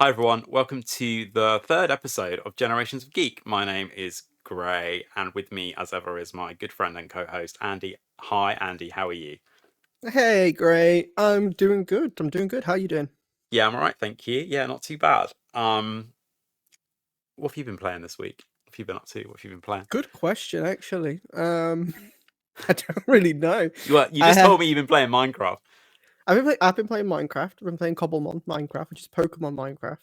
Hi everyone, welcome to the third episode of Generations of Geek. My name is Gray, and with me, as ever, is my good friend and co-host Andy. Hi Andy, how are you? Hey, Gray. I'm doing good. How you doing? Yeah, I'm alright, thank you. Yeah, not too bad. What have you been playing this week? What have you been up to? What have you been playing? Good question, actually. I don't really know. You I just have, told me you've been playing Minecraft. I've been playing Minecraft. I've been playing Cobblemon Minecraft, which is Pokemon Minecraft.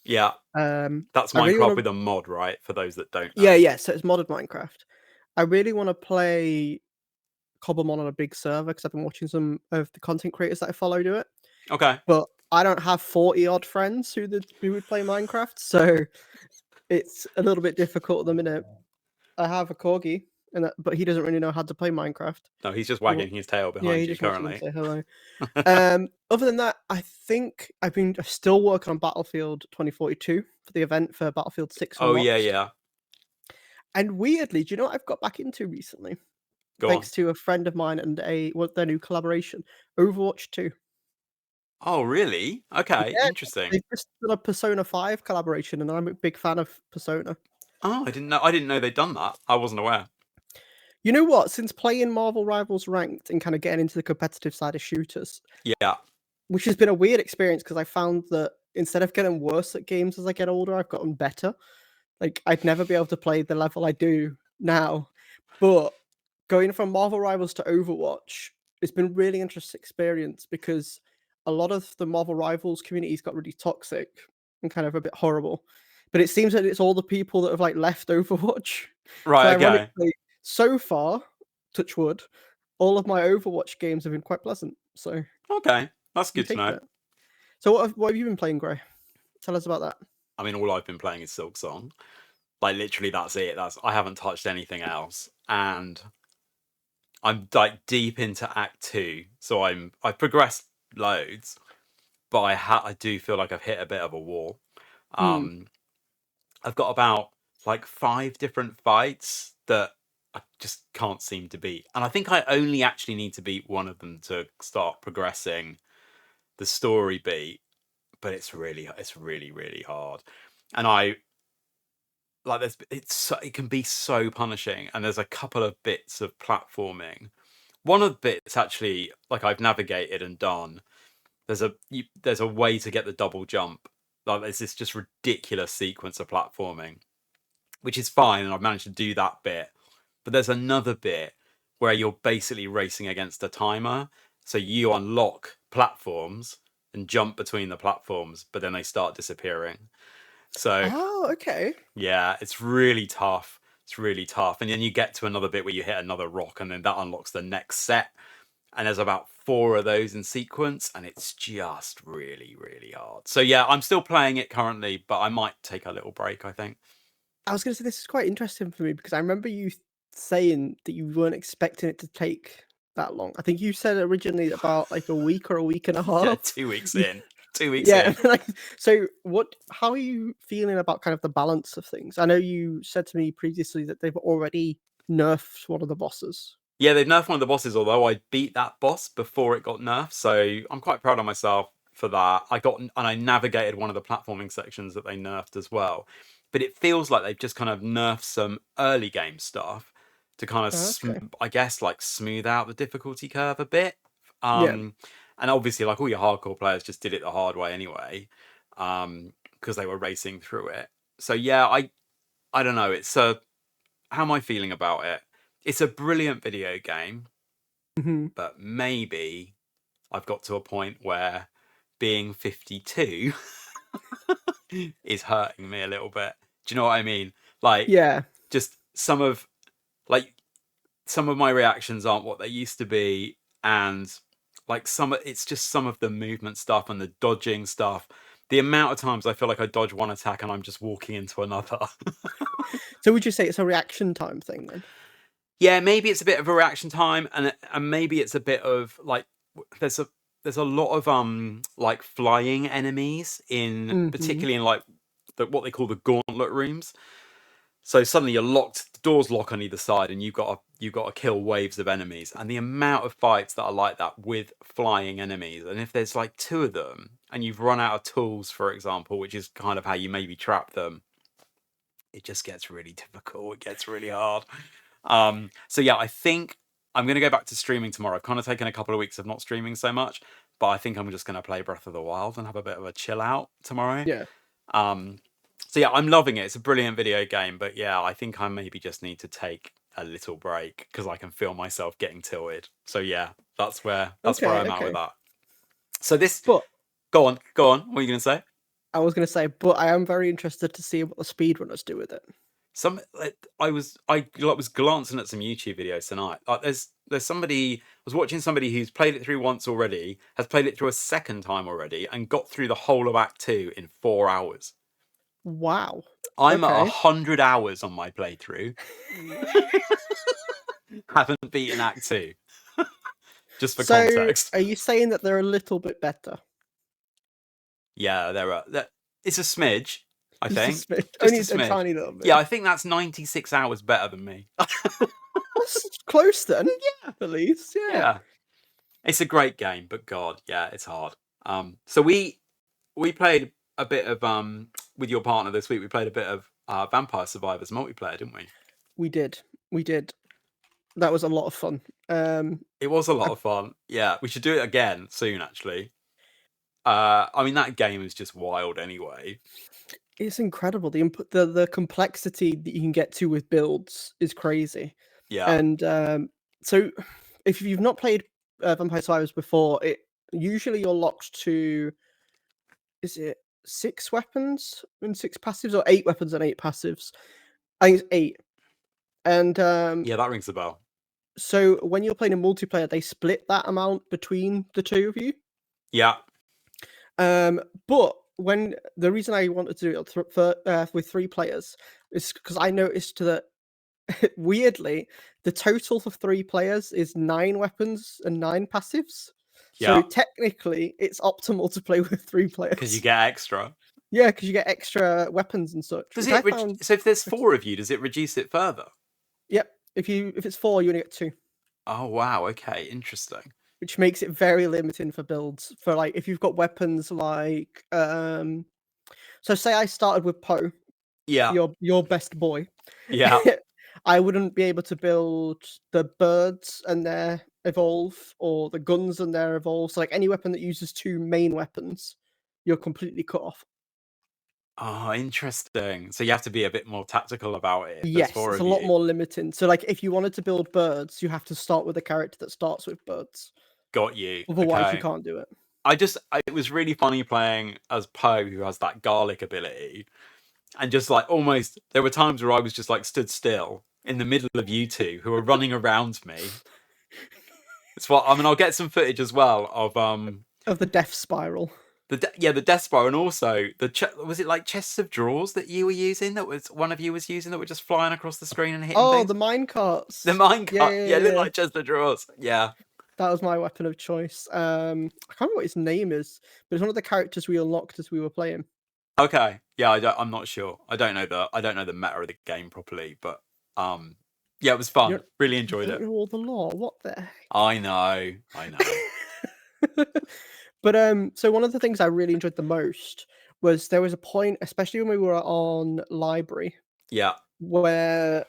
Yeah, that's I really Minecraft want with to. a mod, right? For those that don't Yeah, know. yeah. So it's modded Minecraft. I really want to play Cobblemon on a big server because I've been watching some of the content creators that I follow do it. Okay. But I don't have 40 odd friends who would play Minecraft, so it's a little bit difficult at the minute. I have a corgi, but he doesn't really know how to play Minecraft. No, he's just He wa- wagging his tail yeah, behind he you just wants someone to currently. say hello. Other than that, I think I'm still working on Battlefield 2042 for the event for Battlefield 6 Oh yeah, Unlocked. yeah. And weirdly, do you know what I've got back into recently? Go on. Thanks to a friend of mine and their new collaboration, Overwatch 2. Oh really? Okay, Yeah, interesting. they've just done a Persona 5 collaboration, and I'm a big fan of Persona. Oh, I didn't know. I didn't know they'd done that. I wasn't aware. You know what? Since playing Marvel Rivals Ranked and kind of getting into the competitive side of shooters, Yeah. which has been a weird experience because I found that instead of getting worse at games as I get older, I've gotten better. Like, I'd never be able to play the level I do now. But going from Marvel Rivals to Overwatch, it's been really interesting experience because a lot of the Marvel Rivals communities got really toxic and kind of a bit horrible. But it seems that it's all the people that have like left Overwatch. So Right. Okay. ironically, so far, touch wood, all of my Overwatch games have been quite pleasant. So Okay. That's I'm good to taking know. it. So what have you been playing, Gray? Tell us about that. I mean, all I've been playing is Silk Song. Like literally, that's it. I haven't touched anything else, and I'm like deep into Act Two. So I've progressed loads, but I do feel like I've hit a bit of a wall. Hmm. Um, I've got about like 5 different fights that I just can't seem to beat, and I think I only actually need to beat one of them to start progressing the story beat. But it's really hard, and I like it can be so punishing, and there's a couple of bits of platforming. One of the bits actually, like I've navigated and done. There's a way to get the double jump. Like there's this just ridiculous sequence of platforming, which is fine, and I've managed to do that bit. But there's another bit where you're basically racing against a timer, so you unlock platforms and jump between the platforms, but then they start disappearing. So Oh, okay. yeah, it's really tough. It's really tough. And then you get to another bit where you hit another rock, and then that unlocks the next set. And there's about 4 of those in sequence, and it's just really hard. So yeah, I'm still playing it currently, but I might take a little break, I think. I was going to say this is quite interesting for me because I remember you saying that you weren't expecting it to take that long. I think you said originally about like a week or a week and a Yeah, half. 2 weeks Yeah, in. 2 weeks yeah. in. Like, so what? How are you feeling about kind of the balance of things? I know you said to me previously that they've already nerfed one of the bosses. Yeah, they've nerfed one of the bosses, although I beat that boss before it got nerfed, so I'm quite proud of myself for that. I navigated one of the platforming sections that they nerfed as well. But it feels like they've just kind of nerfed some early game stuff to kind of, Okay. I guess, like smooth out the difficulty curve a bit. Yeah. And obviously, like all your hardcore players just did it the hard way anyway, because they were racing through it. So yeah, I don't know. How am I feeling about it? It's a brilliant video game, Hmm. but maybe I've got to a point where being 52 is hurting me a little bit. Do you know what I mean? Like, Yeah. just like some of my reactions aren't what they used to be, and like it's just some of the movement stuff and the dodging stuff. The amount of times I feel like I dodge one attack and I'm just walking into another. So would you say it's a reaction time thing then? Yeah, maybe it's a bit of a reaction time, and maybe it's a bit of like there's a lot of like flying enemies in, Hmm. particularly in like what they call the gauntlet rooms. So suddenly you're locked, the doors lock on either side, and you've got you've got to kill waves of enemies, and the amount of fights that are like that with flying enemies, and if there's like two of them and you've run out of tools, for example, which is kind of how you maybe trap them, it just gets really difficult. It gets really hard. So yeah, I think I'm going to go back to streaming tomorrow. I've kind of taken a couple of weeks of not streaming so much, but I think I'm just going to play Breath of the Wild and have a bit of a chill out tomorrow. Yeah. Um, so yeah, I'm loving it. It's a brilliant video game, but yeah, I think I maybe just need to take a little break because I can feel myself getting tilted. So yeah, that's where I'm at with Okay. that. So this, But go on. What are you going to say? I was going to say, but I am very interested to see what the speedrunners do with it. I was glancing at some YouTube videos tonight. Like there's somebody, I was watching somebody who's played it through once already, has played it through a second time already, and got through the whole of Act 2 in 4 hours. Wow. I'm at Okay. 100 hours on my playthrough. Haven't beaten Act 2. Just for context. Are you saying that they're a little bit better? Yeah, it's a smidge, I think. Just Just only a a smidge. tiny little bit. Yeah, I think that's 96 hours better than me. That's close then. Yeah, at least. Yeah. It's a great game, but God, yeah, it's hard. So we played a bit of with your partner this week. We played a bit of Vampire Survivors multiplayer, didn't we? We did. That was a lot of fun. It was a lot of fun. Yeah, we should do it again soon, actually. I mean, that game is just wild anyway. It's incredible. The complexity that you can get to with builds is crazy. Yeah. And so, if you've not played Vampire Survivors before, it usually you're locked to, is it 6 weapons and 6 passives, or 8 weapons and 8 passives? I think it's 8. And Yeah, that rings a bell. so when you're playing a multiplayer, they split that amount between the two of you. Yeah. But when the reason I wanted to do it with 3 players is because I noticed that weirdly the total for 3 players is 9 weapons and 9 passives. So Yeah. technically, it's optimal to play with 3 players. Because you get extra. Yeah, because you get extra weapons and such. Does which it? I found... So if there's 4 of you, does it reduce it further? Yep. If it's 4, you only get 2. Oh wow. Okay. Interesting. Which makes it very limiting for builds. For like, if you've got weapons like, so say I started with Poe, Yeah. your best boy. Yeah. I wouldn't be able to build the birds and their evolve, or the guns and their evolve. So like any weapon that uses 2 main weapons, you're completely cut off. Oh, interesting. So you have to be a bit more tactical about it. Yes, it's a lot more limiting. So like if you wanted to build birds, you have to start with a character that starts with birds. Got you. Otherwise, Okay. you can't do it. It was really funny playing as Poe, who has that garlic ability, and just like almost there were times where I was just like stood still in the middle of you two who were running around me. It's what I mean. I'll get some footage as well of the death spiral. The death spiral, and also was it like chests of drawers that you were using, that was one of you was using, that were just flying across the screen and hitting things? The minecarts. The minecart. Yeah, Yeah. like chests of drawers. Yeah. That was my weapon of choice. I can't remember what his name is, but it's one of the characters we unlocked as we were playing. Okay. Yeah, I'm not sure. I don't know the meta of the game properly, but yeah, it was fun. Really enjoyed it. Know all the lore. What the heck? I know. But so one of the things I really enjoyed the most was there was a point, especially when we were on library, Yeah, where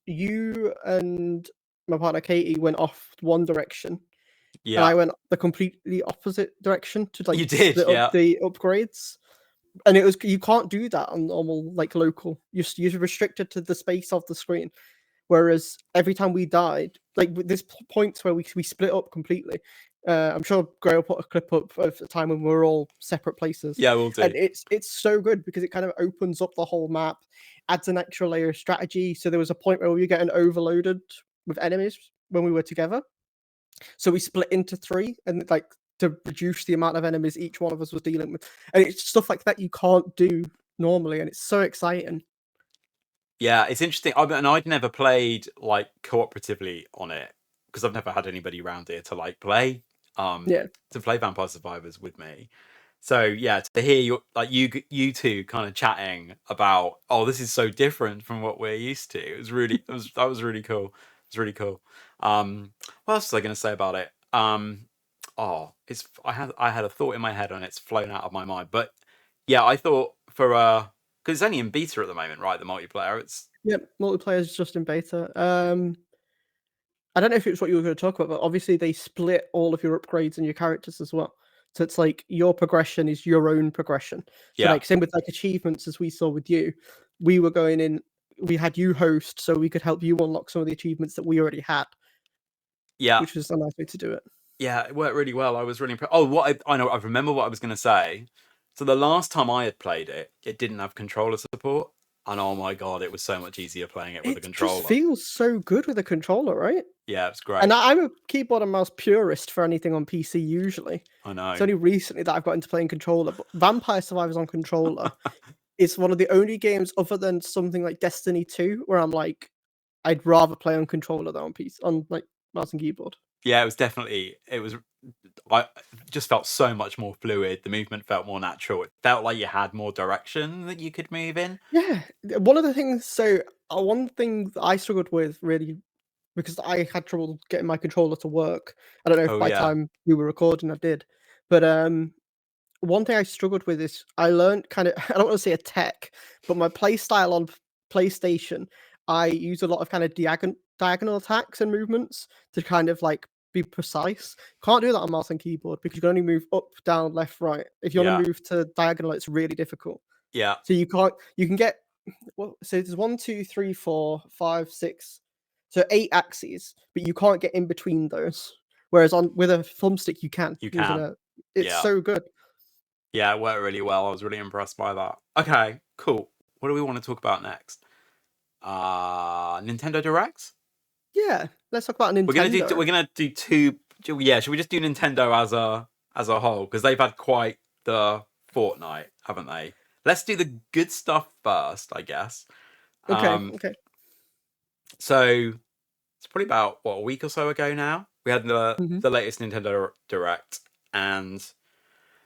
you and my partner Katie went off one direction, and I went the completely opposite direction to like you did, split up the upgrades. And it was, you can't do that on normal like local. You're restricted to the space of the screen. Whereas every time we died, like there's points where we split up completely. I'm sure Gray will put a clip up of a time when we were all separate places. Yeah, we'll do. And it's so good because it kind of opens up the whole map, adds an extra layer of strategy. So there was a point where we were getting overloaded with enemies when we were together. So we split into 3, and like to reduce the amount of enemies each one of us was dealing with. And it's stuff like that you can't do normally, and it's so exciting. Yeah, it's interesting. And I'd never played like cooperatively on it because I've never had anybody around here to like play to play Vampire Survivors with me. So yeah, to hear you two kind of chatting about, oh, this is so different from what we're used to. That was really cool. It's really cool. What else was I going to say about it? It's I had a thought in my head and it's flown out of my mind. But yeah, I thought for because it's only in beta at the moment, right? The multiplayer. It's Yep, multiplayer is just in beta. I don't know if it's what you were going to talk about, but obviously they split all of your upgrades and your characters as well. So it's like your progression is your own progression. So yeah, like same with like achievements as we saw with you, we were going in. We had you host, so we could help you unlock some of the achievements that we already had, yeah, which was a nice way to do it. yeah. It worked really well. I was really impressed. Oh, I know. I remember what I was going to say. So the last time I had played it, it didn't have controller support, and oh my god, it was so much easier playing it with a It just controller. feels so good with a controller, right? Yeah, it's And great. I'm a keyboard and mouse purist for anything on PC usually. I It's know. only recently that I've got into playing controller, but Vampire Survivors on controller is one of the only games other than something like Destiny 2 where I'm like, I'd rather play on controller than on PC on like mouse and keyboard. Yeah, it was definitely. It was. I just felt so much more fluid. The movement felt more natural. It felt like you had more direction that you could move in. Yeah, one of the things. So one thing that I struggled with really because I had trouble getting my controller to work. I don't know if Oh by the yeah, time we were recording I did, but one thing I struggled with is I learned kind of I don't want to say a tech, but my play style on PlayStation, I use a lot of kind of diagonal attacks and movements to kind of like be precise. Can't do that on mouse and keyboard because you can only move up, down, left, right. If you want yeah, to move to diagonal, it's really difficult. yeah. So you can get well, so there's 1, 2, 3, 4, 5, 6, so 8 axes, but you can't get in between those. Whereas on with a thumbstick you can You using can. a it's Yeah, so good. yeah. It worked really well. I was really impressed by that. Okay, cool. What do we want to talk about next? Nintendo Directs. Yeah, let's talk about We're gonna do. Nintendo. We're gonna do two. Yeah, should we just do Nintendo as a whole? Because they've had quite the fortnight, haven't they? Let's do the good stuff first, I guess. Okay, Um, okay. so it's probably about what a week or so ago now. We had Mhm. the latest Nintendo Direct, and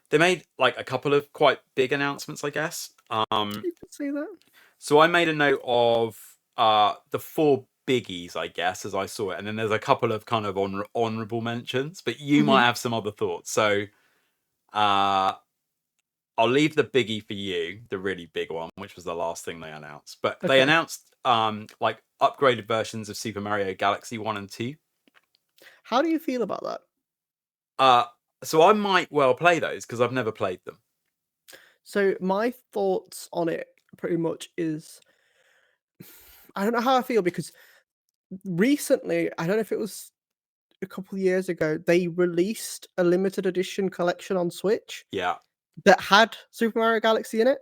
they made like a couple of quite big announcements, I guess. You could say that. So I made a note of the four biggies, I guess, as I saw it, and then there's a couple of kind of honorable mentions, but you might Mhm. have some other thoughts. So uh, I'll leave the biggie for you, the really big one, which was the last thing they announced. But they Okay. announced like upgraded versions of Super Mario Galaxy 1 and 2. How do you feel about that? Uh, so I might well play those because I've never played them. So my thoughts on it pretty much is I don't know how I feel because recently, I don't know if it was a couple of years ago, they released a limited edition collection on Switch Yeah, that had Super Mario Galaxy in it.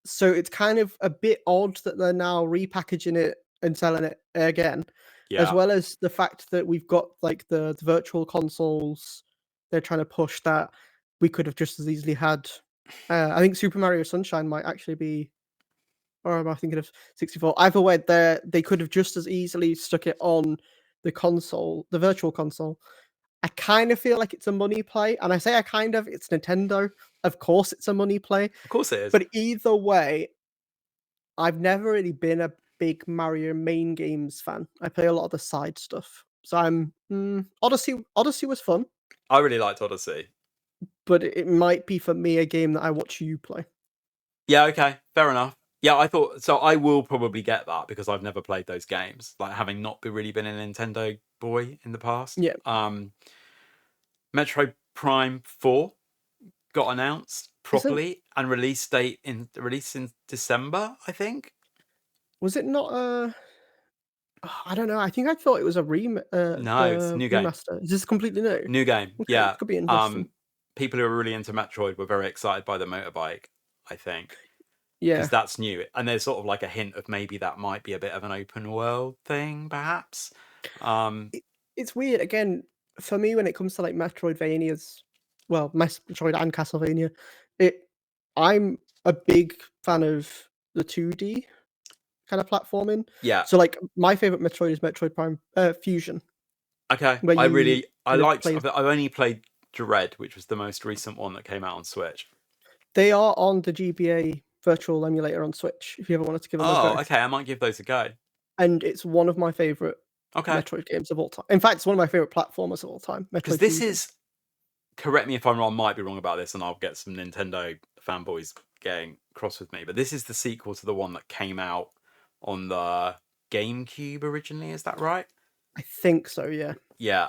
So it's kind of a bit odd that they're now repackaging it and selling it again, as yeah, well as the fact that we've got like the virtual consoles. They're trying to push that we could have just as easily had. I think Super Mario Sunshine might actually be, or am I thinking of 64? Either way, they could have just as easily stuck it on the console, the virtual console. I kind of feel like it's a money play, and I say I kind of, it's Nintendo. Of course, it's a money play, of course it is. but either way, I've never really been a big Mario main games fan. I play a lot of the side stuff. So Odyssey was fun, I really liked Odyssey. but it might be for me a game that I watch you play. Yeah, okay, fair enough. Yeah, I thought so. I will probably get that because I've never played those games, like having not really been a Nintendo boy in the past. Yeah. Metroid Prime 4 got announced Isn't properly and release in December, I think. was it not I don't know. I think I thought it was No, it's a the new game. remaster. Is this completely new? New game. Okay, Yeah. it could be interesting. People who are really into Metroid were very excited by the motorbike, I think, because Yeah. that's new. And there's sort of like a hint of maybe that might be a bit of an open world thing, perhaps. Um, It, it's weird again for me when it comes to like Metroidvanias, well, Metroid and Castlevania. It I'm a big fan of the 2D kind of platforming. yeah. So like my favorite Metroid is Metroid Prime Fusion, Okay. where you I kind of liked. play. I've only played Dread, which was the most recent one that came out on Switch. They are on the GBA virtual emulator on Switch. If you ever wanted to give them a Oh, go, okay. I might give those a go. and it's one of my favorite Okay. Metroid games of all time. In fact, it's one of my favorite platformers of all time, Because Metroid this Fusion. is, correct me if I'm wrong, might be wrong about this, and I'll get some Nintendo fanboys getting cross with me. But this is the sequel to the one that came out on the GameCube originally. Is that right? I think so, yeah. Yeah.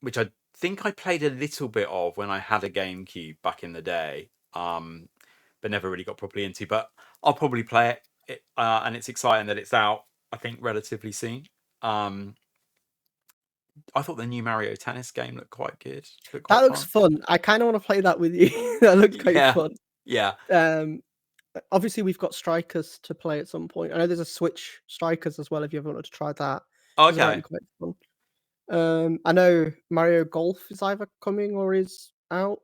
Which I think I played a little bit of when I had a GameCube back in the day. But never really got properly into. But I'll probably play it. And it's exciting that it's out, I think, relatively soon. I thought the new Mario Tennis game looked quite good. Looked That quite looks fun. fun. I kind of want to play that with you. That looks quite Yeah. fun. Yeah. Obviously, we've got Strikers to play at some point. I know there's a Switch Strikers as well if you ever wanted to try that. It's apparently Okay. quite fun. I know Mario Golf is either coming or is out.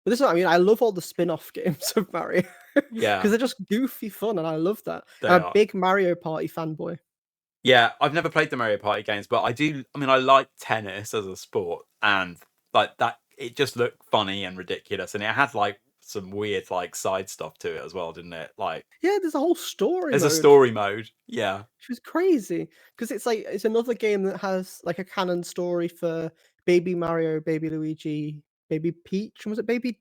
But this is what I mean. I love all the spin-off games of Mario because Yeah, they're just goofy fun, and I love that. they I'm a are. big Mario Party fanboy. Yeah, I've never played the Mario Party games, but I do. I mean, I like tennis as a sport, and like that, it just looked funny and ridiculous, and it had like some weird like side stuff to it as well, didn't it? Like, Yeah, there's a whole story there's a mode. story mode. Yeah. Which was crazy because it's like it's another game that has like a canon story for Baby Mario, Baby Luigi, Baby Peach, and was it Baby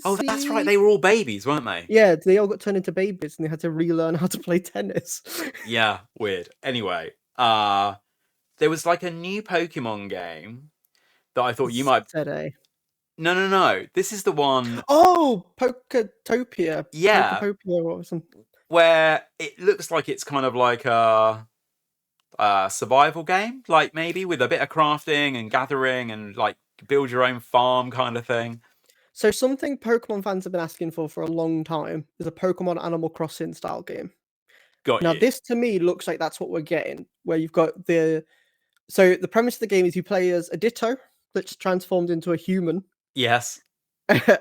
Oh, that's right. Daisy? They were all babies, weren't they? Yeah, they all got turned into babies and they had to relearn how to play tennis. Yeah, weird. Anyway, there was like a new Pokemon game that I thought you might. ZA. No, no, no. This is the one. Oh, Poketopia, Yeah, Pokepopia or something. where it looks like it's kind of like a survival game, like maybe with a bit of crafting and gathering and like build your own farm kind of thing. So something Pokemon fans have been asking for a long time is a Pokemon Animal Crossing style game. Got Now, you. this to me looks like that's what we're getting, where you've got so the premise of the game is you play as a Ditto that's transformed into a human, Yes.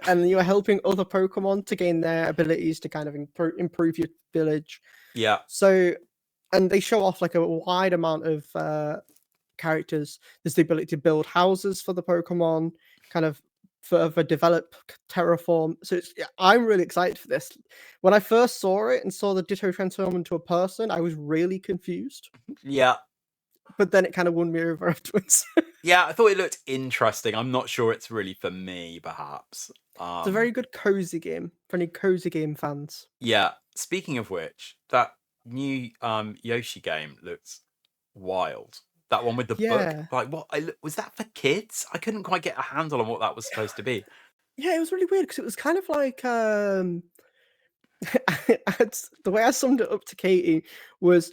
and you are helping other Pokemon to gain their abilities to kind of improve your village. Yeah. So, and they show off like a wide amount of characters. There's the ability to build houses for the Pokemon, kind of further develop terraform. So I'm really excited for this. When I first saw it and saw the Ditto transform into a person, I was really confused. Yeah. But then it kind of won me over afterwards. Yeah. I thought it looked interesting. I'm not sure it's really for me, perhaps. It's a very good cozy game for any cozy game fans. Yeah. Speaking of which, that new Yoshi game looks wild. That one with the book. Yeah. Like, what? Was that for kids? I couldn't quite get a handle on what that was supposed to be. Yeah, it was really weird because it was kind of like the way I summed it up to Katie was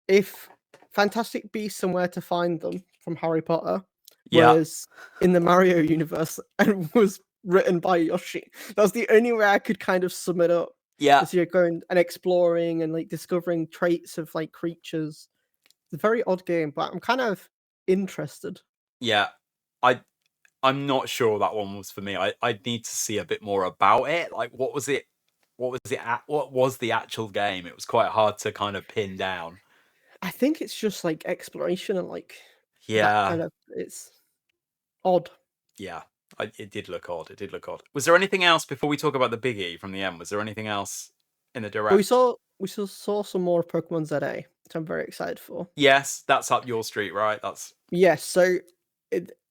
if Fantastic Beasts and Where to Find Them from Harry Potter Yeah. was in the Mario universe and was written by Yoshi. That was the only way I could kind of sum it up. Yeah. As you're going and exploring and like discovering traits of like creatures. It's a very odd game, but I'm kind of interested. Yeah. I'm not sure that one was for me. I'd need to see a bit more about it. Like, what was it? What was the actual game? It was quite hard to kind of pin down. I think it's just like exploration and like that Yeah, kind of it's odd. yeah. It did look odd. It did look odd. Was there anything else before we talk about the biggie from the end? Was there anything else in the But direct? we saw some more Pokemon ZA, which I'm very excited for. Yes, that's up your street, right? That's Yes, so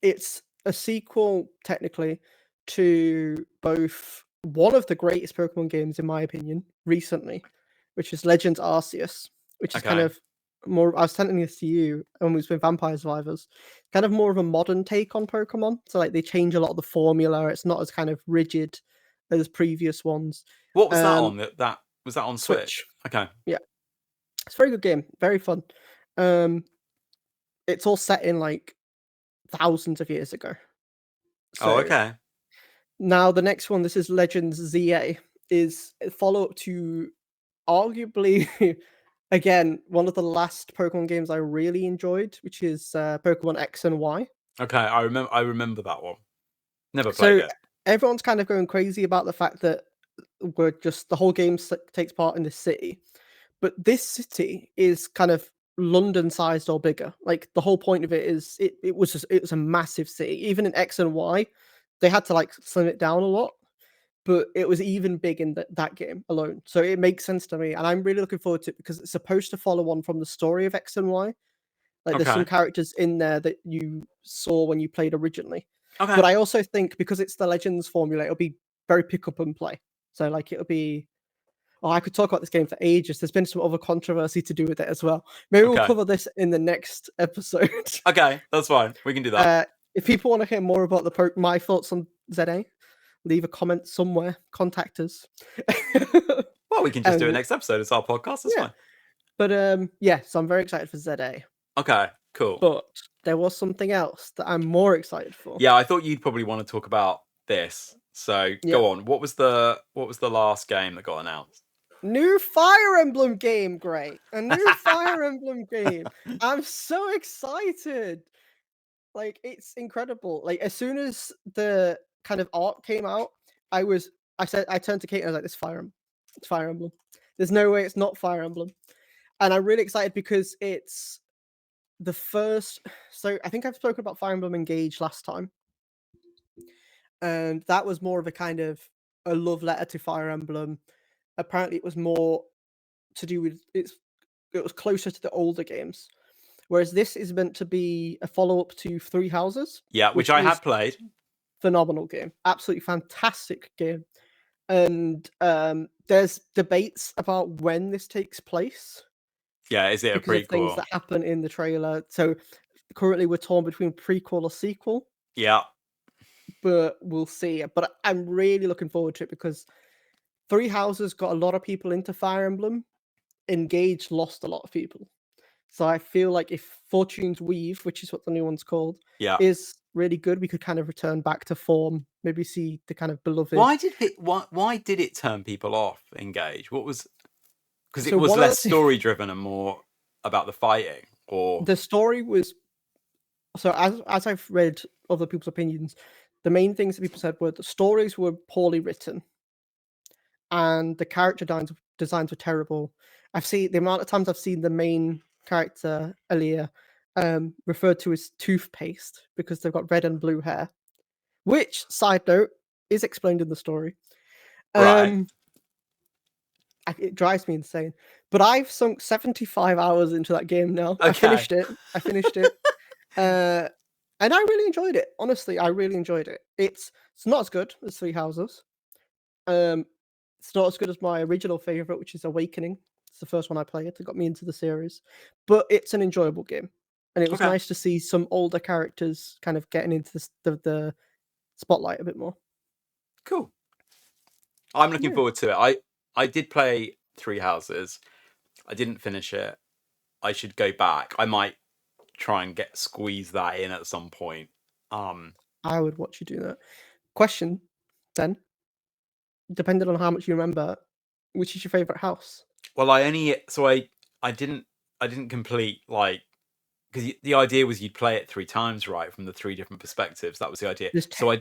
it's a sequel technically to both one of the greatest Pokemon games in my opinion recently, which is Legends Arceus, which is kind okay. of more. I was telling this to you when we was with Vampire Survivors, kind of more of a modern take on Pokemon. So like they change a lot of the formula. It's not as kind of rigid as previous ones. What was that Um, on? That was that on Switch. Switch? Okay. Yeah, it's a very good game, very fun. Um, it's all set in like thousands of years ago. Oh, So okay. now the next one, this is Legends ZA, is a follow-up to arguably again one of the last Pokemon games I really enjoyed, which is Pokemon X and Y. Okay. I remember that one. Never played So it. everyone's kind of going crazy about the fact that we're just the whole game takes part in this city, but this city is kind of London sized or bigger. Like the whole point of it is it was a massive city. Even in X and Y, they had to like slim it down a lot, but it was even big in that game alone. So it makes sense to me, and I'm really looking forward to it because it's supposed to follow on from the story of X and Y. Like there's some Okay. characters in there that you saw when you played originally. Okay. But I also think because it's the Legends formula, it'll be very pick up and play. So like it'll be. Oh, I could talk about this game for ages. There's been some other controversy to do with it as well. Maybe we'll Okay. cover this in the next episode. Okay, that's fine. We can do that. If people want to hear more about my thoughts on ZA, leave a comment somewhere. Contact us. Well, we can just do it next episode. It's our podcast. It's fine. But yeah, so I'm very excited for ZA. Okay, cool. But there was something else that I'm more excited for. Yeah, I thought you'd probably want to talk about this. So go on. What was the last game that got announced? New Fire Emblem game, great. A new Fire Emblem game. I'm so excited. Like, it's incredible. Like, as soon as the kind of art came out, I turned to Kate and I was like, this it's Fire Emblem. There's no way it's not Fire Emblem. And I'm really excited because it's the first. So I think I've spoken about Fire Emblem Engage last time. And that was more of a kind of a love letter to Fire Emblem. Apparently, it was more to do with it was closer to the older games, whereas this is meant to be a follow-up to Three Houses. Yeah, which I have played. Phenomenal game, absolutely fantastic game, and there's debates about when this takes place. Yeah, is it a prequel? Of things that happen in the trailer. So currently, we're torn between prequel or sequel. Yeah, but we'll see. But I'm really looking forward to it because Three Houses got a lot of people into Fire Emblem. Engage lost a lot of people. So I feel like if Fortune's Weave, which is what the new one's called, is really good, we could kind of return back to form, maybe see the kind of beloved. Why did it turn people off Engage? What was because it was less story driven and more about the fighting, or the story was. So as I've read other people's opinions, the main things that people said were the stories were poorly written and the character designs were terrible. I've seen the amount of times I've seen the main character, Aaliyah, referred to as toothpaste because they've got red and blue hair, which, side note, is explained in the story. Right. It drives me insane. But I've sunk 75 hours into that game now. Okay. I finished it. And I really enjoyed it. Honestly, I really enjoyed it. It's not as good as Three Houses. It's not as good as my original favorite, which is Awakening. It's the first one I played. It got me into the series. But it's an enjoyable game. And it was nice to see some older characters kind of getting into the spotlight a bit more. Cool. I'm looking forward to it. I did play Three Houses. I didn't finish it. I should go back. I might try and squeeze that in at some point. I would watch you do that. Question, then. Depending on how much you remember, which is your favorite house? Well, I didn't complete, like, because the idea was you'd play it 3 times, right, from the 3 different perspectives. That was the idea. There's so 4.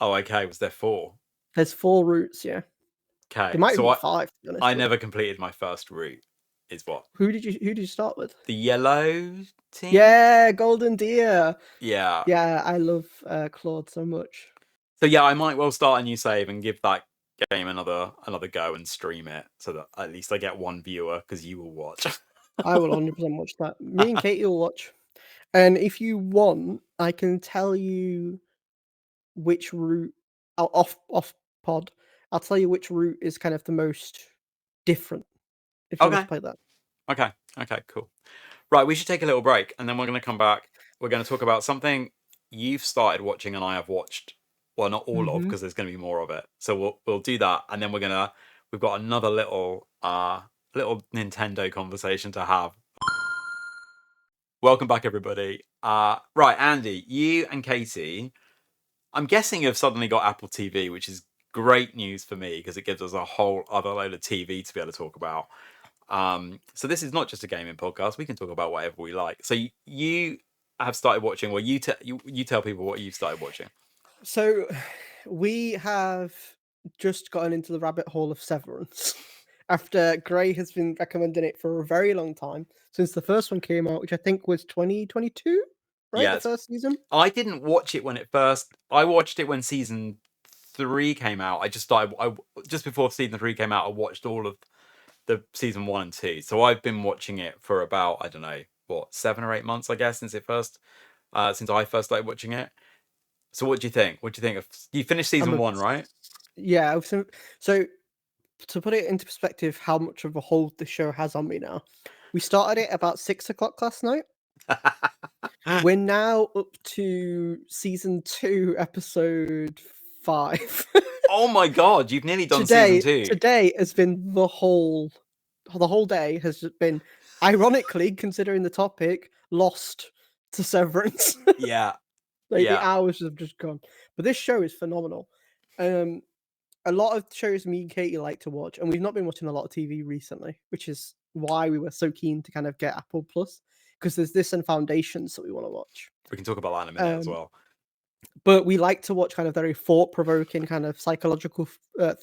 Oh, okay. Was there 4? There's 4 routes, yeah. Okay. There might be 5. To be honest, I never completed my first route. Is what? Who did you start with? The yellow team. Yeah, Golden Deer. Yeah. Yeah, I love Claude so much. So yeah, I might well start a new save and give that game another go and stream it so that at least I get one viewer because you will watch. I will 100% watch that. Me and Katie will watch. And if you want, I can tell you which route off pod. I'll tell you which route is kind of the most different. If you want to play that. Okay, cool. Right, we should take a little break and then we're going to come back. We're going to talk about something you've started watching and I have watched. Well, not all of, because there's going to be more of it. So we'll do that, and then we've got another little Nintendo conversation to have. Welcome back, everybody. Right, Andy, you and Katie, I'm guessing you've suddenly got Apple TV, which is great news for me because it gives us a whole other load of TV to be able to talk about. So this is not just a gaming podcast. We can talk about whatever we like. So you have started watching. Well, you tell people what you've started watching. So we have just gotten into the rabbit hole of Severance after Gray has been recommending it for a very long time, since the first one came out, which I think was 2022, right? Yes. The first season. I didn't watch it when it first. I watched it when season 3 came out. I just before season 3 came out, I watched all of the season 1 and 2. So I've been watching it for about, I don't know, what, 7 or 8 months, I guess, since I first started watching it. So what do you think? What do you think of? You finished season 1, right? Yeah. So to put it into perspective, how much of a hold the show has on me now. We started it about 6 o'clock last night. We're now up to season 2, episode 5. Oh my god, you've nearly done season 2. Today has been the whole day has been, ironically, considering the topic, lost to Severance. Yeah. Like the Yeah. hours have just gone. But this show is phenomenal. A lot of shows me and Katie like to watch, and we've not been watching a lot of TV recently, which is why we were so keen to kind of get Apple Plus, because there's this and Foundations that we want to watch. We can talk about that in a minute as well. But we like to watch kind of very thought-provoking, kind of psychological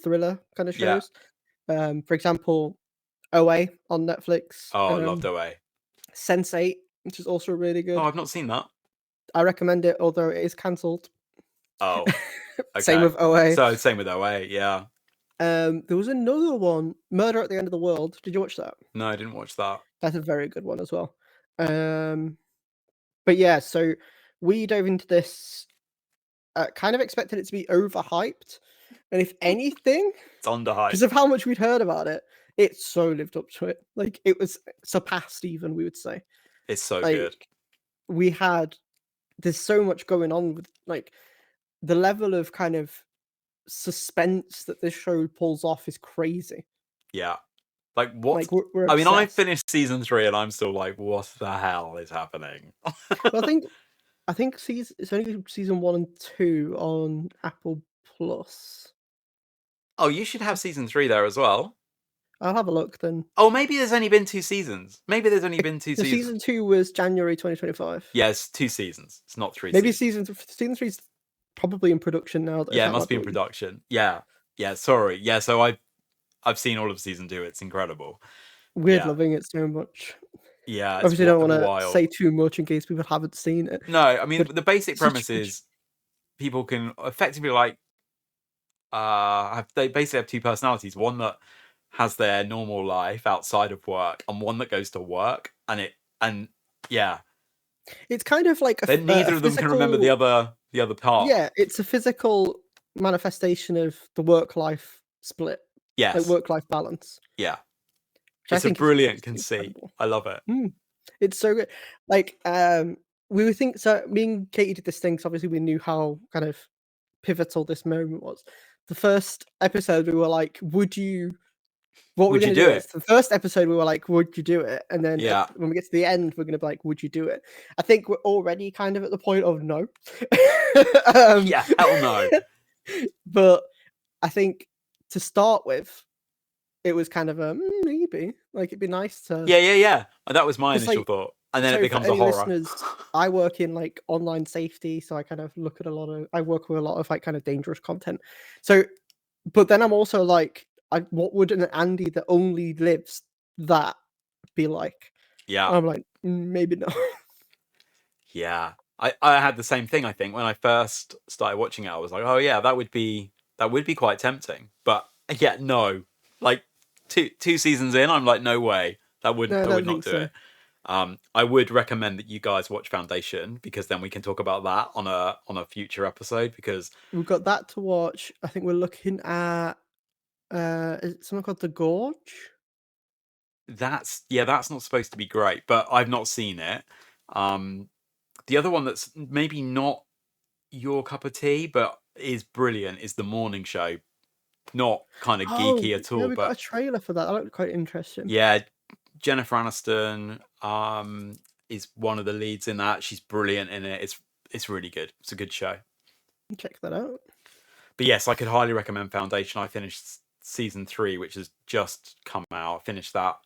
thriller kind of Yeah. shows. For example, OA on Netflix. Oh, I loved OA. Sense8, which is also really good. Oh, I've not seen that. I recommend it, although it is cancelled. Oh, okay. Same with OA. So same with OA, yeah. There was another one, Murder at the End of the World. Did you watch that? No, I didn't watch that. That's a very good one as well. But yeah, so we dove into this, kind of expected it to be overhyped, and if anything, It's underhyped because of how much we'd heard about it, it so lived up to it. Like, it was surpassed, even, we would say. It's so Like, good. There's so much going on with, like, the level of kind of suspense that this show pulls off is crazy. Yeah. Like, what? Like, we're I mean, I obsessed. finished season 3 and I'm still like, what the hell is happening? Well, I think it's only season 1 and 2 on Apple Plus. Oh, you should have season 3 there as well. I'll have a look then. Oh, maybe there's only been 2 seasons. Maybe there's only been 2 The seasons. season 2 was January 2025. Yes, 2 seasons. It's not 3 Maybe seasons. season 3 is probably in production now. Yeah, it must be in production. Yeah. Yeah, sorry. Yeah, so I've seen all of season 2. It's incredible. We're Yeah. loving it so much. Yeah, it's Obviously, don't want to wild. say too much in case people haven't seen it. No, I mean, But the basic such premise good- is people can effectively, like, they basically have 2 personalities. One that has their normal life outside of work, and one that goes to work. And yeah, It's kind of like then neither of them can remember the other part. Yeah, it's a physical manifestation of the work-life split, like Yes. work-life balance. Yeah. which I It's a think is brilliant absolutely conceit. incredible. I love it. It's so good. Like, we would think so. Me and Katie did this thing, so obviously we knew how kind of pivotal this moment was. The first episode, we were like, "Would you? What we're Would you going do to do?" it? The first episode, we were like, "Would you do it?" And then Yeah. when we get to the end, we're going to be like, "Would you do it?" I think we're already kind of at the point of no. Yeah, hell no. But I think to start with, it was kind of a maybe. Like, it'd be nice to. Yeah. That was my 'Cause, initial like, thought. And then so it becomes for a any horror. listeners, I work in like online safety, so I kind of look at I work with a lot of like kind of dangerous content. So, but then I'm also like, what would an Andy that only lives that be like? Yeah. And I'm like, maybe not. Yeah. I had the same thing, I think. When I first started watching it, I was like, oh yeah, that would be quite tempting. But yeah, no. Like two seasons in, I'm like, no way. I would not do it. I would recommend that you guys watch Foundation, because then we can talk about that on a future episode, because We've got that to watch. I think we're looking at is it something called The Gorge? that's not supposed to be great, but I've not seen it. The other one that's maybe not your cup of tea, but is brilliant, is The Morning Show. Not kind of geeky at all, we but got a trailer for that. That looked quite interesting. yeah, Jennifer Aniston is one of the leads in that. She's brilliant in it. It's really good. It's a good show. Check that out. But yes, I could highly recommend Foundation. I finished season 3, which has just come out. I finished that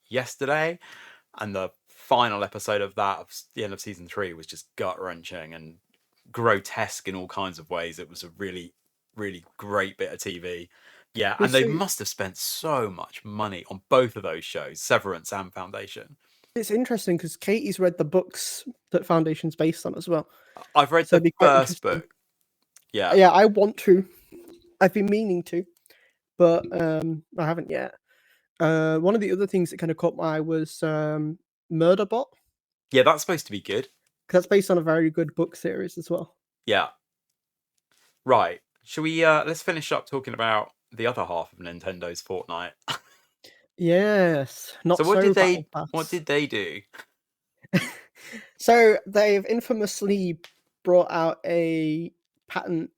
yesterday, and the final episode of that, the end of season 3, was just gut-wrenching and grotesque in all kinds of ways. It was a really, really great bit of TV. Yeah, and they must have spent so much money on both of those shows, Severance and Foundation. It's interesting because Katie's read the books that Foundation's based on as well. I've read the first book. Yeah. Yeah, I want to. I've been meaning to, but I haven't yet. One of the other things that kind of caught my eye was Murderbot, Yeah, that's supposed to be good. because that's based on a very good book series as well. Yeah. Right. Shall we let's finish up talking about the other half of Nintendo's Fortnite. Yes, So not so Battle what Pass. did they do? So they've infamously brought out a patent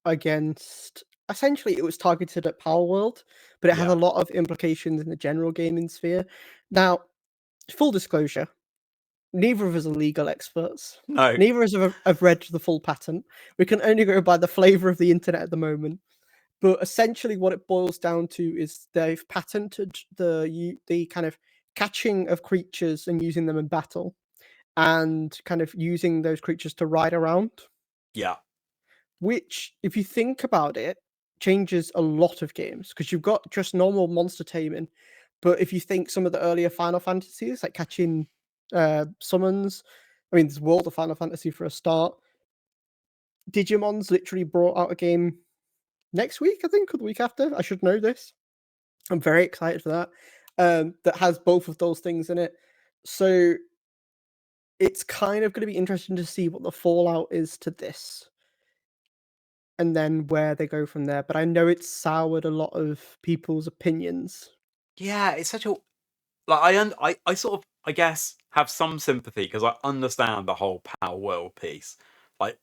against, essentially it was targeted at Power World, but it has Yeah. a lot of implications in the general gaming sphere. Now, full disclosure, neither of us are legal experts. No. Neither of us have read the full patent. We can only go by the flavor of the internet at the moment. But essentially, what it boils down to is they've patented the kind of catching of creatures and using them in battle, and kind of using those creatures to ride around. Yeah. Which, if you think about it, changes a lot of games because you've got just normal monster taming. But if you think some of the earlier Final Fantasies, like catching summons, I mean, there's World of Final Fantasy for a start. Digimon's literally brought out a game next week, I think, or the week after. I should know this. I'm very excited for that. That has both of those things in it. So it's kind of going to be interesting to see what the fallout is to this, and then where they go from there. But I know it's soured a lot of people's opinions. Yeah, it's such a like I sort of I guess have some sympathy because I understand the whole Power World piece. Like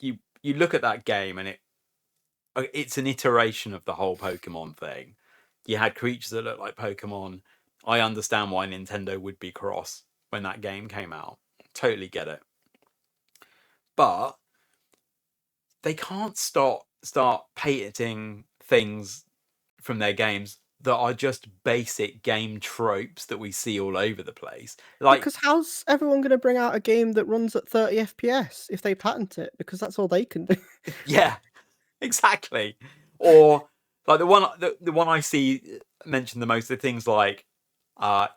you look at that game and it's an iteration of the whole Pokemon thing. You had creatures that look like Pokemon. I understand why Nintendo would be cross when that game came out. Totally get it. But they can't start patenting things from their games that are just basic game tropes that we see all over the place. Yeah, Like, because how's everyone going to bring out a game that runs at 30 FPS if they patent it? Because that's all they can do. yeah, exactly. Or like the one I see mentioned the most are things like, uh,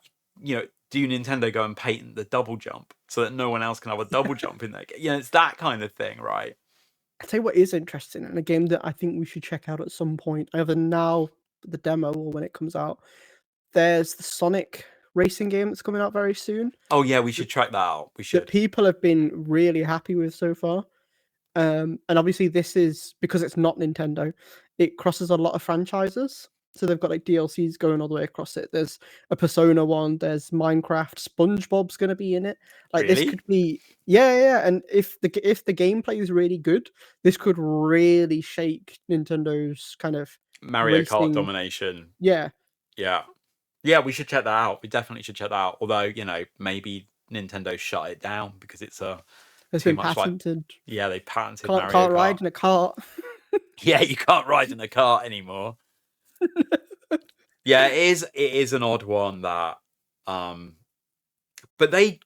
do Nintendo go and patent the double jump so that no one else can have a double jump in there? It's that kind of thing, right? I tell you what is interesting, and a game that I think we should check out at some point, either now, the demo, or when it comes out. There's the Sonic racing game that's coming out very soon Oh yeah, we should track that out. We that should. people have been really happy with so far. And obviously, this is because it's not Nintendo, it crosses a lot of franchises. So they've got like DLCs going all the way across it. There's a Persona one, there's Minecraft, SpongeBob's going to be in it. Like this Really? could be, yeah. And if the gameplay is really good, this could really shake Nintendo's kind of Mario Kart racing. domination. Yeah, Yeah. Yeah, we should check that out. We definitely should check that out. Although, maybe Nintendo shut it down because it's has too been much like patented. they patented Can't Mario can't Kart. ride in a cart. Yeah, you can't ride in a cart anymore. Yeah, it is an odd one that um but I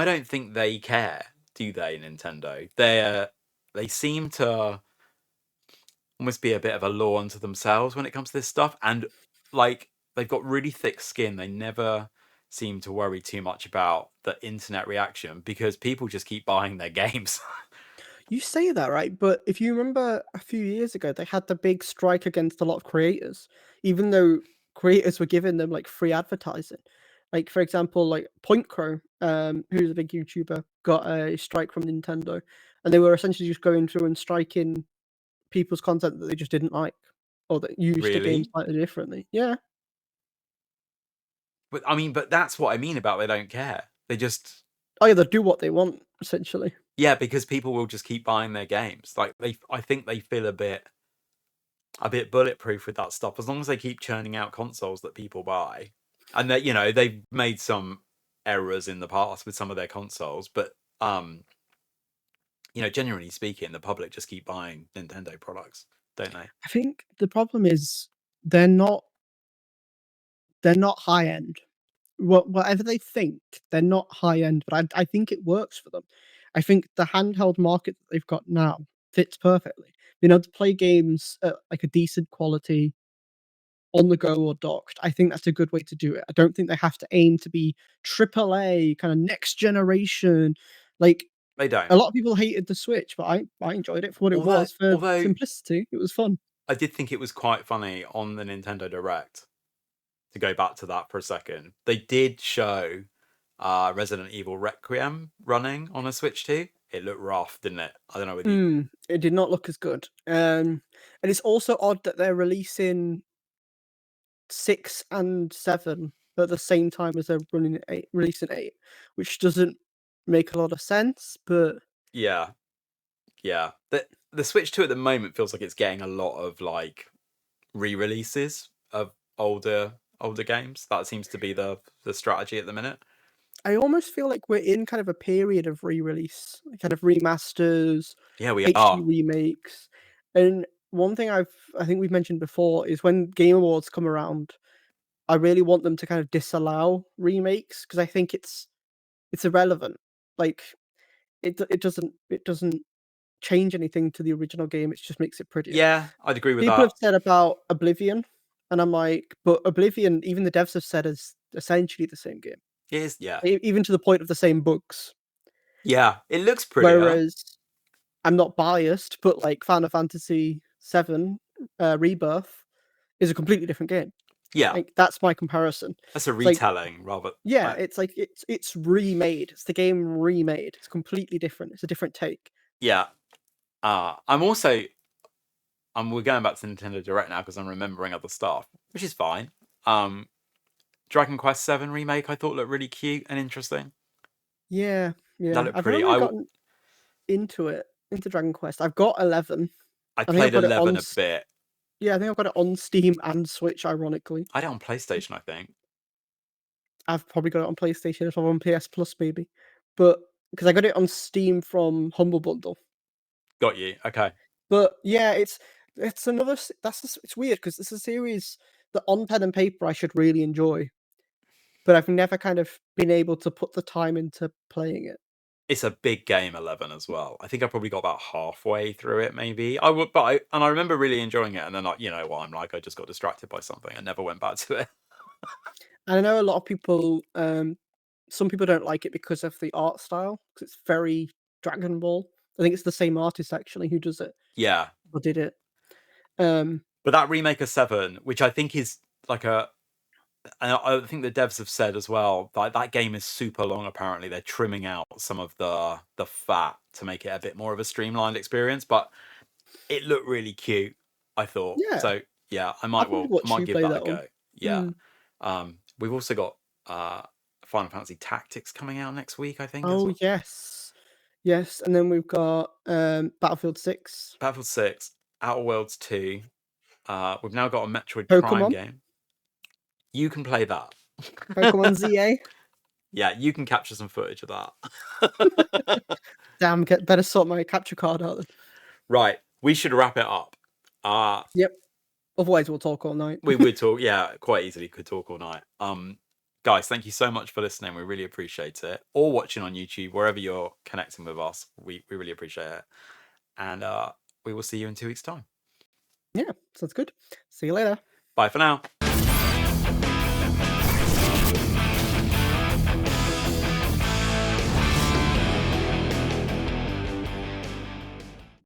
don't think they care, do they, Nintendo? They seem to almost be a bit of a law unto themselves when it comes to this stuff. And like they've got really thick skin. They never seem to worry too much about the internet reaction because people just keep buying their games. You say that, right? But if you remember a few years ago, they had the big strike against a lot of creators, even though creators were giving them like free advertising. Like for example, like Point Crow, who's a big YouTuber, got a strike from Nintendo, and they were essentially just going through and striking people's content that they just didn't like or that used the game Really? slightly differently. Yeah. But I mean, but that's what I mean about they don't care. They just Oh yeah, they do what they want, essentially. yeah, because people will just keep buying their games. Like I think they feel a bit bulletproof with that stuff as long as they keep churning out consoles that people buy. And that they've made some errors in the past with some of their consoles, but generally speaking, the public just keep buying Nintendo products, don't they? I think the problem is they're not they're not high end. Whatever they think, they're not high end, but I think it works for them. I think the handheld market that they've got now fits perfectly. Being able to play games at like a decent quality on the go or docked, I think that's a good way to do it. I don't think they have to aim to be AAA, kind of next generation. Like They don't. a lot of people hated the Switch, but I enjoyed it for what it Although was. For although simplicity, it was fun. I did think it was quite funny on the Nintendo Direct, to go back to that for a second. They did show Resident Evil Requiem running on a Switch 2. It looked rough, didn't it? I don't know whether you... It did not look as good. And it's also odd that they're releasing 6 and 7 at the same time as they're releasing 8, which doesn't make a lot of sense, but Yeah, yeah. The Switch 2 at the moment feels like it's getting a lot of like re-releases of older games. That seems to be the strategy at the minute. I almost feel like we're in kind of a period of re-release, kind of remasters, Yeah, we HD are. remakes, and one thing I think we've mentioned before is when Game Awards come around, I really want them to kind of disallow remakes because I think it's irrelevant. Like, it doesn't change anything to the original game, it just makes it prettier. Yeah, I'd agree with People have that. said about Oblivion, and I'm like, but Oblivion, even the devs have said, is essentially the same game, It is, yeah. even to the point of the same bugs. Yeah, it looks prettier. Whereas I'm not biased, but like Final Fantasy VII, Rebirth is a completely different game. Yeah, Like that's my comparison. that's a It's like, retelling rather. yeah, Like, it's like it's remade. It's the game remade. It's completely different. It's a different take. yeah. We're going back to Nintendo Direct now because I'm remembering other stuff, which is fine. Dragon Quest VII remake I thought looked really cute and interesting. Yeah, That yeah. looked I've never pretty. really gotten into Dragon Quest. I've got 11. I I think I've played got it 11 a bit. yeah, I think I've got it on Steam and Switch, ironically. I had it on PlayStation, I think. I've probably got it on PlayStation as well, on PS Plus maybe. But because I got it on Steam from Humble Bundle. Got you. Okay. But yeah, it's another it's weird because it's a series that on pen and paper I should really enjoy, but I've never kind of been able to put the time into playing it. It's a big game, 11 as well. I think I probably got about halfway through it, maybe. I remember really enjoying it, and then you know what I'm like. I just got distracted by something and never went back to it. And I know a lot of people, some people don't like it because of the art style, because it's very Dragon Ball. I think it's the same artist actually who does it Yeah, or did it. Um, but that remake of 7, which I think is like a, and I think the devs have said as well that game is super long. Apparently, they're trimming out some of the fat to make it a bit more of a streamlined experience, but it looked really cute. I thought yeah, so. Yeah, I'll probably I watch might you give play that a that one. go. Yeah. Mm. We've also got Final Fantasy Tactics coming out next week, I think, as Oh well. yes, yes, and then we've got Battlefield 6, Battlefield 6, Outer Worlds 2. We've now got a Metroid Prime Pokemon, game. You can play that. Pokemon ZA. Yeah, you can capture some footage of that. Damn, better sort my capture card out then. Right, we should wrap it up. Yep. Otherwise, we'll talk all night. We would talk, yeah, quite easily could talk all night. Guys, thank you so much for listening. We really appreciate it. Or watching on YouTube, wherever you're connecting with us. We really appreciate it. And we will see you in 2 weeks' time. Yeah, sounds good. See you later. Bye for now.